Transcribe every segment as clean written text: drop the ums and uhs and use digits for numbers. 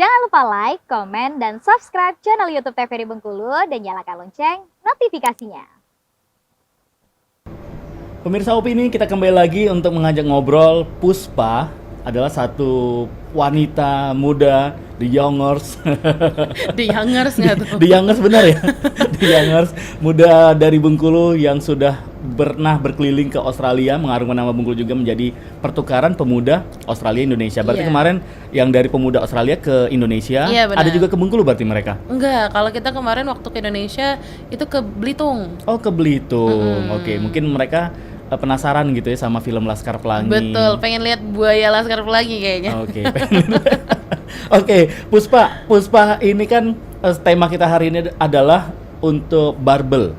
Jangan lupa like, komen, dan subscribe channel YouTube TVRI Bengkulu dan nyalakan lonceng notifikasinya. Pemirsa Opini, kita kembali lagi untuk mengajak ngobrol. Puspa adalah satu wanita muda, the youngers. The youngers nggak tuh? The youngers benar ya? The youngers, muda dari Bengkulu yang sudah pernah berkeliling ke Australia, mengharumkan nama Bengkulu juga menjadi pertukaran pemuda Australia-Indonesia. Berarti kemarin yang dari pemuda Australia ke Indonesia, ada juga ke Bengkulu berarti mereka? Enggak, kalau kita kemarin waktu ke Indonesia itu ke Belitung. Oh, ke Belitung. Oke, mungkin mereka penasaran gitu ya sama film Laskar Pelangi. Betul, pengen lihat buaya Laskar Pelangi kayaknya. Oke. Oke, Puspa ini kan tema kita hari ini adalah untuk barbel.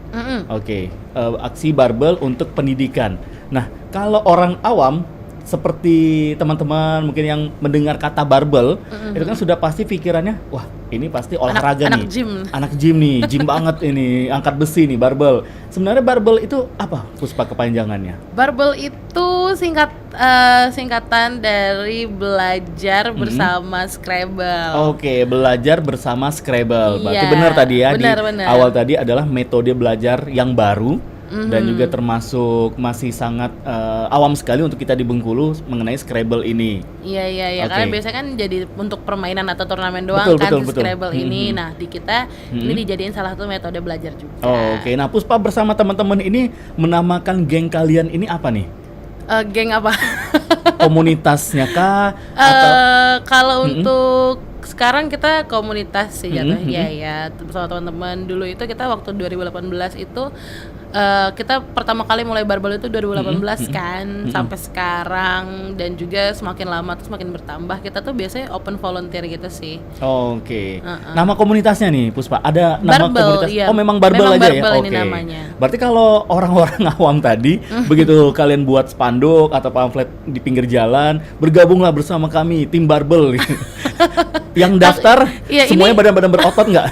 Oke, aksi barbel untuk pendidikan. Nah, kalau orang awam seperti teman-teman mungkin yang mendengar kata barbel, itu kan sudah pasti pikirannya, wah ini pasti olahraga nih. Anak gym nih, gym banget ini, angkat besi nih, barbel. Sebenarnya barbel itu apa, Puspa, kepanjangannya? Barbel itu singkatan dari belajar bersama Scrabble. Oke, belajar bersama Scrabble. Berarti Iya, benar tadi ya, benar. awal tadi adalah metode belajar yang baru. Dan juga termasuk masih sangat awam sekali untuk kita di Bengkulu mengenai Scrabble ini. Iya. Okay. Karena biasanya kan jadi untuk permainan atau turnamen doang betul. Scrabble ini. Nah, di kita ini dijadiin salah satu metode belajar juga. Oke. Nah, Puspa bersama teman-teman ini menamakan geng kalian ini apa nih? Geng apa? Komunitasnya kah? Kalau untuk sekarang kita komunitas sih jatuhnya ya bersama teman-teman. Dulu itu kita waktu 2018 itu kita pertama kali mulai barbel itu 2018 kan sampai sekarang, dan juga semakin lama tuh semakin bertambah. Kita tuh biasanya open volunteer gitu sih. Oke. Nama komunitasnya nih, Puspa, ada nama Barbel, komunitas? iya. Oh, memang barbel aja Barbel ya. ini namanya. Berarti kalau orang-orang awam tadi begitu kalian buat spanduk atau pamflet di pinggir jalan, bergabunglah bersama kami tim barbel. Yang daftar semuanya badan-badan berotot nggak?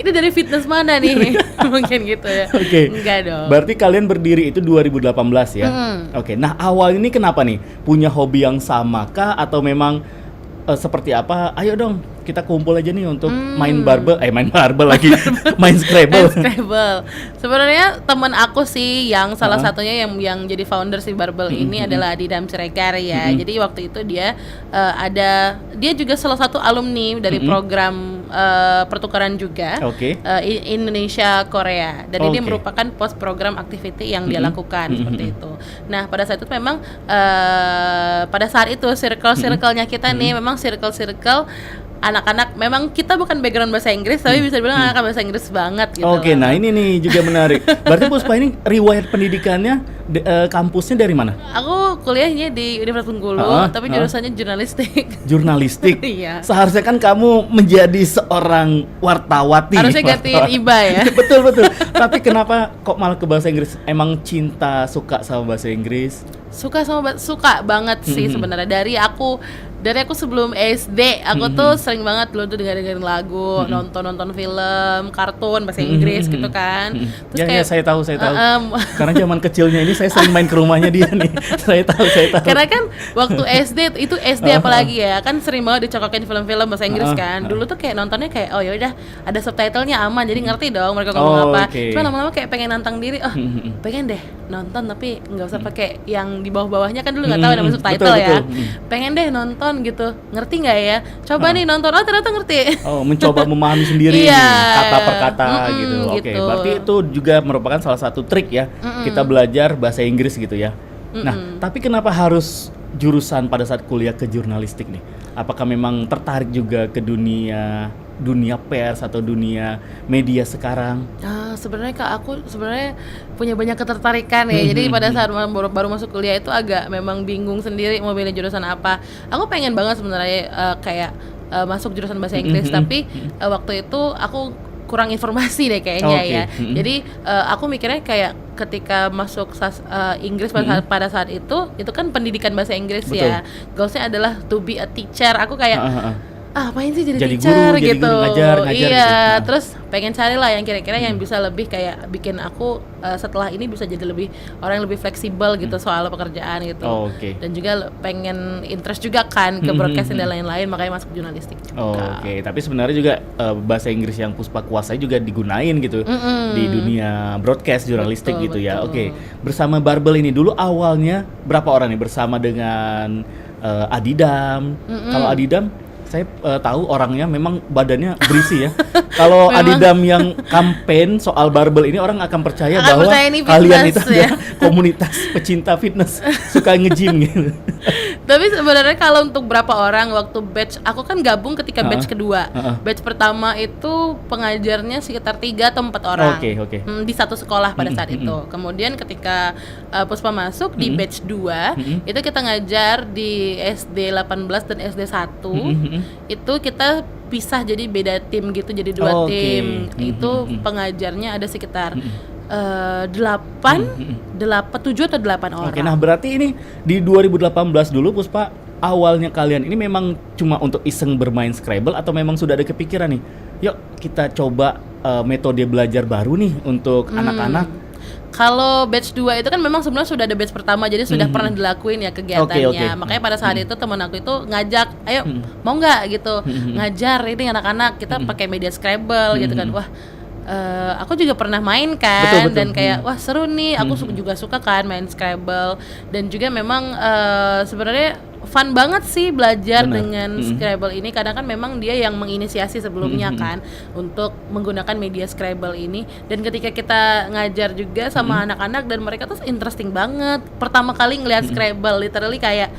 Ini dari fitness mana nih? Mungkin gitu ya. Oke. Enggak dong. Berarti kalian berdiri itu 2018 ya? Oke. Nah, awal ini kenapa nih? Punya hobi yang sama kah atau memang seperti apa? Ayo dong, kita kumpul aja nih untuk main barbel lagi. Main Scrabble. Sebenarnya teman aku sih yang salah satunya yang jadi founder si barbel ini adalah Adi Damsiregar ya. Jadi waktu itu dia dia juga salah satu alumni dari program pertukaran juga. Indonesia Korea, dan ini merupakan post program activity yang dia lakukan seperti itu. Nah, pada saat itu memang pada saat itu circle-nya kita nih memang circle anak-anak, memang kita bukan background bahasa Inggris tapi bisa dibilang anak bahasa Inggris banget gitu. Oke, nah ini nih juga menarik. Berarti Puspa ini riwayat pendidikannya kampusnya dari mana? Aku kuliahnya di Universitas Bengkulu, tapi jurusannya jurnalistik. Jurnalistik? Iya. Seharusnya kan kamu menjadi seorang wartawati. Harusnya gantiin IBA ya. Betul. Tapi kenapa kok malah ke bahasa Inggris? Emang suka sama bahasa Inggris? Suka banget sih sebenarnya. Dari aku sebelum SD, aku tuh sering banget dulu tuh dengerin lagu, nonton film, kartun bahasa Inggris gitu kan. Terus saya tahu. Karena zaman kecilnya ini saya sering main ke rumahnya dia nih. Saya tahu. Karena kan waktu SD itu SD apalagi ya, kan sering banget dicokokin film-film bahasa Inggris kan. Dulu tuh kayak nontonnya kayak oh ya udah ada subtitlenya aman, jadi ngerti dong mereka ngomong apa. Cuma lama-lama kayak pengen nantang diri, pengen deh nonton tapi nggak usah pakai yang di bawah-bawahnya, kan dulu nggak tahu namanya subtitle ya. Pengen deh nonton gitu, ngerti nggak ya? Coba nih nonton, ternyata ngerti. Mencoba memahami sendiri kata per kata gitu. Oke, berarti itu juga merupakan salah satu trik ya, kita belajar bahasa Inggris gitu ya. Nah, tapi kenapa harus jurusan pada saat kuliah ke jurnalistik nih? Apakah memang tertarik juga ke dunia pers atau dunia media sekarang? Sebenarnya aku punya banyak ketertarikan ya. Jadi pada saat baru masuk kuliah itu agak memang bingung sendiri mau pilih jurusan apa. Aku pengen banget sebenarnya kayak masuk jurusan bahasa Inggris, tapi waktu itu aku kurang informasi deh kayaknya ya. Jadi aku mikirnya kayak ketika masuk Inggris pada saat itu kan pendidikan bahasa Inggris. Betul. Ya. Goalsnya adalah to be a teacher. Aku kayak apain sih jadi Jadi teacher guru, jadi gitu. guru, ngajar Iya, gitu. Nah. terus pengen cari lah yang kira-kira yang bisa lebih kayak bikin aku setelah ini bisa jadi lebih orang yang lebih fleksibel gitu soal pekerjaan gitu. Oh, oke. Dan juga pengen interest juga kan ke broadcasting dan lain-lain, makanya masuk jurnalistik juga. Oke, tapi sebenarnya juga bahasa Inggris yang Puspa kuasai juga digunain gitu di dunia broadcast jurnalistik Betul, gitu ya. betul. Oke, bersama Barbel ini dulu awalnya berapa orang nih bersama dengan Adidam? Kalau Adidam saya tahu orangnya memang badannya berisi ya. Kalau Memang. Adidam yang campaign soal barbel ini orang akan percaya Akan bahwa percaya ini kalian fitness, itu ya. adalah komunitas pecinta fitness, suka nge-gym gitu. Tapi sebenarnya kalau untuk berapa orang waktu batch, aku kan gabung ketika batch kedua. Batch pertama itu pengajarnya sekitar 3 atau 4 orang. Oke. Di satu sekolah pada saat itu. Kemudian ketika Puspa masuk di batch 2, itu kita ngajar di SD 18 dan SD 1. Itu kita pisah jadi beda tim gitu, jadi 2 Oke. tim. Itu pengajarnya ada sekitar 7 atau 8 orang. Oke, nah berarti ini di 2018 dulu Puspa, awalnya kalian ini memang cuma untuk iseng bermain Scrabble atau memang sudah ada kepikiran nih, yuk kita coba metode belajar baru nih untuk anak-anak? Kalau batch 2 itu kan memang sebenarnya sudah ada batch pertama, jadi sudah pernah dilakuin ya kegiatannya. Oke. Makanya pada saat itu teman aku itu ngajak, ayo mau nggak gitu ngajar ini anak-anak, kita pakai media Scrabble gitu kan. Wah, aku juga pernah main kan. Betul. Dan kayak wah seru nih, aku juga suka kan main Scrabble. Dan juga memang sebenarnya fun banget sih belajar Benar. dengan Scrabble ini, karena kan memang dia yang menginisiasi sebelumnya kan untuk menggunakan media Scrabble ini. Dan ketika kita ngajar juga sama anak-anak dan mereka tuh interesting banget. Pertama kali ngelihat Scrabble literally kayak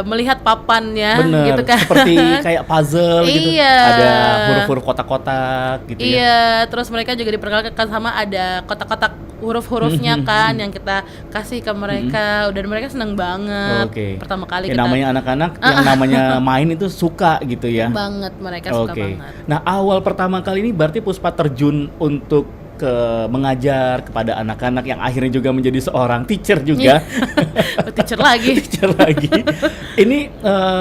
melihat papannya Bener, gitu kan. seperti kayak puzzle gitu. Iya. Ada huruf-huruf kotak-kotak gitu ya. Iya, terus mereka juga diperkenalkan sama ada kotak-kotak huruf-hurufnya kan yang kita kasih ke mereka. Dan mereka seneng banget. Oke. Pertama kali Ya, kita namanya anak-anak yang namanya main itu suka gitu ya. banget, mereka suka Oke. banget. Nah, awal pertama kali ini berarti Puspa terjun untuk mengajar kepada anak-anak yang akhirnya juga menjadi seorang teacher juga. Teacher lagi. Teacher lagi. Ini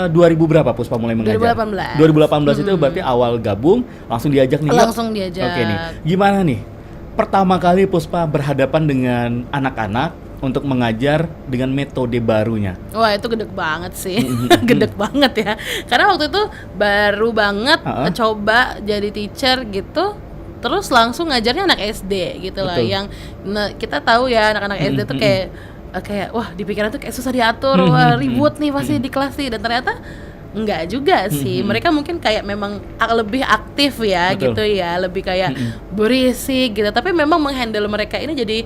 2000 berapa Puspa mulai mengajar? 2018. 2018 itu berarti awal gabung langsung diajak nih. yuk. Langsung diajak. Oke nih. Gimana nih? Pertama kali Puspa berhadapan dengan anak-anak untuk mengajar dengan metode barunya. Wah, itu gedek banget sih. Gedek banget ya. Karena waktu itu baru banget coba jadi teacher gitu. Terus langsung ngajarnya anak SD gitu lah. Betul. Yang kita tahu ya anak-anak SD tuh kayak wah di pikiran tuh kayak susah diatur, wah ribut nih pasti di kelas nih. Dan ternyata enggak juga sih. Mereka mungkin kayak memang lebih aktif ya. Betul. Gitu ya, lebih kayak berisik gitu. Tapi memang menghandle mereka ini jadi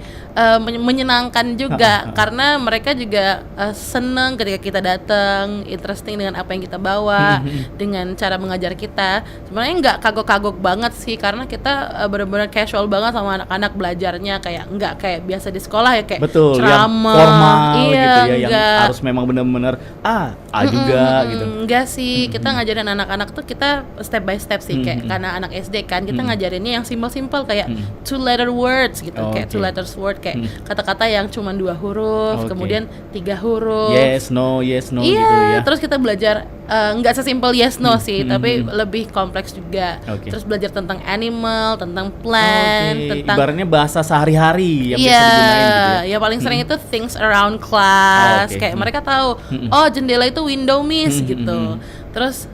menyenangkan juga karena mereka juga seneng ketika kita datang, interesting dengan apa yang kita bawa, dengan cara mengajar kita. Sebenarnya nggak kagok-kagok banget sih, karena kita benar-benar casual banget sama anak-anak belajarnya, kayak nggak kayak biasa di sekolah ya, kayak Betul, yang ceramah. formal Iya, gitu ya, yang enggak. harus memang benar-benar A juga gitu. Enggak sih, kita ngajarin anak-anak tuh kita step by step sih, kayak karena anak SD kan kita ngajarinnya yang simple-simple kayak 2-letter words gitu, kayak Oke. 2-letters word, kayak kata-kata yang cuma 2 huruf, Oke. kemudian 3 huruf. Yes, no Iya, gitu ya. terus kita belajar nggak sesimpel yes no sih, tapi lebih kompleks juga. Oke. Terus belajar tentang animal, tentang plant, Oke, tentang ibaratnya bahasa sehari-hari yang iya, bisa digunain gitu ya. ya paling sering itu things around class. Oke. Kayak mereka tahu, oh jendela itu window miss gitu. Terus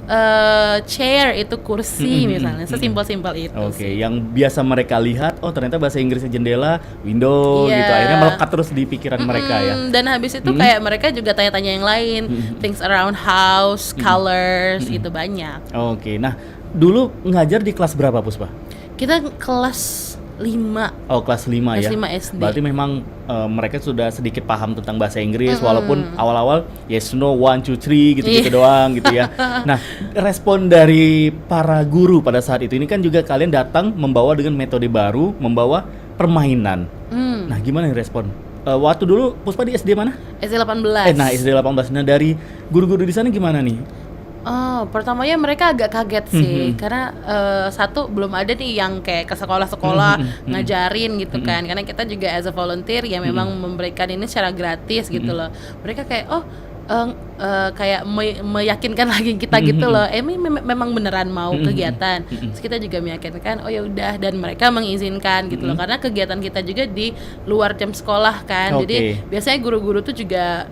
chair itu kursi misalnya, sesimpel-simpel itu Oke, sih. yang biasa mereka lihat, oh ternyata bahasa Inggrisnya jendela, window Iya. gitu. Akhirnya melekat terus di pikiran mereka ya. Dan habis itu kayak mereka juga tanya-tanya yang lain, things around house, colors, gitu banyak. Oke, nah dulu ngajar di kelas berapa Puspa? Kita kelas 5. Oh, kelas 5 ya. Kelas 5 SD. Berarti memang mereka sudah sedikit paham tentang bahasa Inggris walaupun awal-awal yes no 1 2 3 gitu-gitu doang gitu ya. Nah, respon dari para guru pada saat itu ini kan juga kalian datang membawa dengan metode baru, membawa permainan. Nah, gimana nih respon? Waktu dulu Puspa di SD mana? SD 18. Nah, SD 18. Nah, dari guru-guru di sana gimana nih? Oh, pertamanya mereka agak kaget sih, karena satu belum ada nih yang kayak ke sekolah-sekolah ngajarin gitu kan, karena kita juga as a volunteer ya memang memberikan ini secara gratis gitu loh. Mereka kayak oh kayak meyakinkan lagi kita gitu loh. Memang beneran mau kegiatan. Terus kita juga meyakinkan, oh ya udah, dan mereka mengizinkan gitu loh. Karena kegiatan kita juga di luar jam sekolah kan. Jadi biasanya guru-guru tuh juga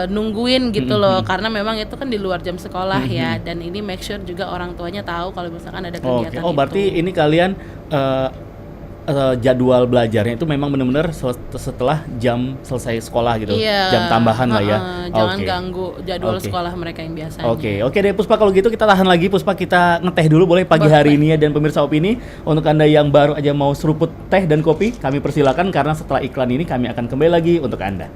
nungguin gitu loh, karena memang itu kan di luar jam sekolah ya. Dan ini make sure juga orang tuanya tahu kalau misalkan ada kegiatan itu. Oh, berarti ini kalian jadwal belajarnya itu memang benar-benar setelah jam selesai sekolah gitu, jam tambahan lah ya. Jangan ganggu jadwal sekolah mereka yang biasanya. Oke deh Puspa, kalau gitu kita tahan lagi Puspa, kita ngeteh dulu boleh pagi hari ini ya. Dan pemirsa Opini, untuk Anda yang baru aja mau seruput teh dan kopi, kami persilakan karena setelah iklan ini kami akan kembali lagi untuk Anda.